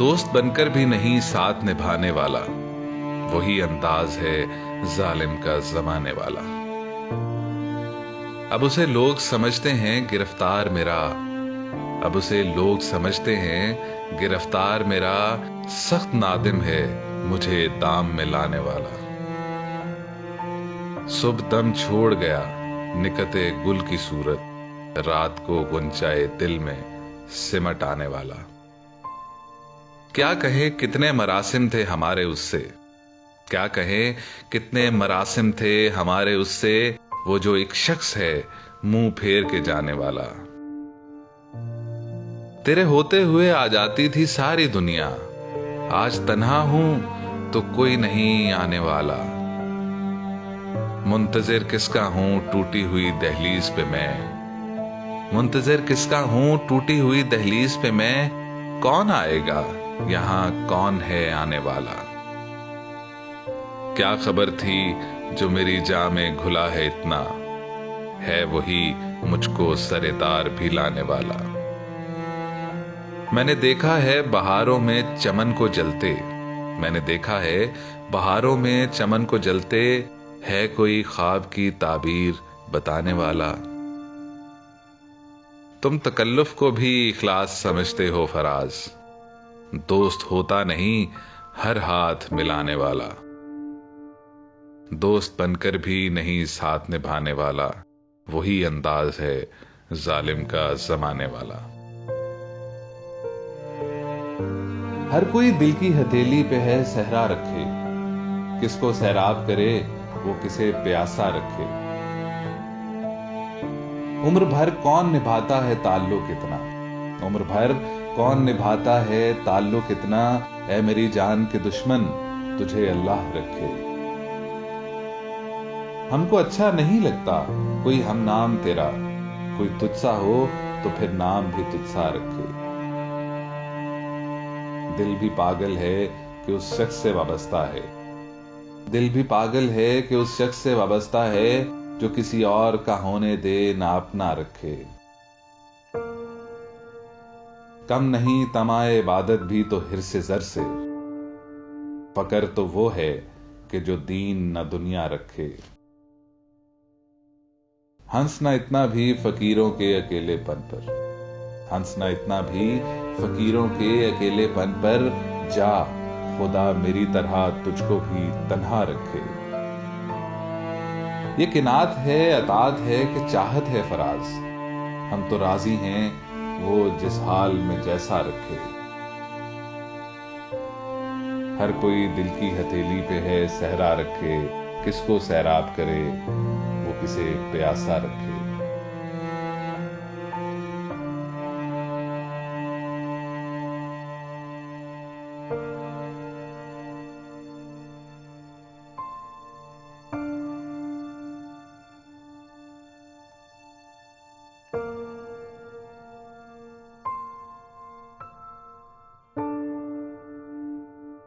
दोस्त बनकर भी नहीं साथ निभाने वाला, वही अंदाज है जालिम का जमाने वाला। अब उसे लोग समझते हैं गिरफ्तार मेरा, अब उसे लोग समझते हैं गिरफ्तार मेरा, सख्त नादिम है मुझे दाम में लाने वाला। सुबह दम छोड़ गया निकते गुल की सूरत, रात को गुंचाए दिल में सिमट आने वाला। क्या कहे कितने मरासिम थे हमारे उससे, क्या कहे कितने मरासिम थे हमारे उससे, वो जो एक शख्स है मुंह फेर के जाने वाला। तेरे होते हुए आ जाती थी सारी दुनिया, आज तन्हा हूं तो कोई नहीं आने वाला। मुंतजिर किसका हूं टूटी हुई दहलीज पे मैं, मुंतजिर किसका हूं टूटी हुई दहलीज पे मैं, कौन आएगा यहां कौन है आने वाला। क्या खबर थी जो मेरी जान में घुला है इतना, है वही मुझको सरेदार भी लाने वाला। मैंने देखा है बहारों में चमन को जलते, मैंने देखा है बहारों में चमन को जलते, है कोई ख्वाब की ताबीर बताने वाला। तुम तकल्लुफ को भी इखलास समझते हो फराज, दोस्त होता नहीं हर हाथ मिलाने वाला। दोस्त बनकर भी नहीं साथ निभाने वाला, वही अंदाज है जालिम का जमाने वाला। हर कोई दिल की हथेली पे है सहरा रखे, किसको सैराब करे वो किसे प्यासा रखे। उम्र भर कौन निभाता है ताल्लुक इतना, उम्र भर कौन निभाता है ताल्लुक इतना, ऐ मेरी जान के दुश्मन तुझे अल्लाह रखे। हमको अच्छा नहीं लगता कोई हम नाम तेरा, कोई तुझसा हो तो फिर नाम भी तुझसा रखे। दिल भी पागल है कि उस शख्स से वाबस्ता है, दिल भी पागल है कि उस शख्स से वाबस्ता है, जो किसी और का होने दे ना अपना रखे। कम नहीं तमाए इबादत भी तो हिर्से ज़र से, फकर तो वो है कि जो दीन न दुनिया रखे। हंसना इतना भी फकीरों के अकेलेपन पर, हंसना इतना भी फकीरों के अकेलेपन पर, जा खुदा मेरी तरह तुझको भी तन्हा रखे। ये किनात है अताद है कि चाहत है फराज, हम तो राजी हैं वो जिस हाल में जैसा रखे। हर कोई दिल की हथेली पे है सहरा रखे, किसको सैराब करे वो किसे प्यासा रखे।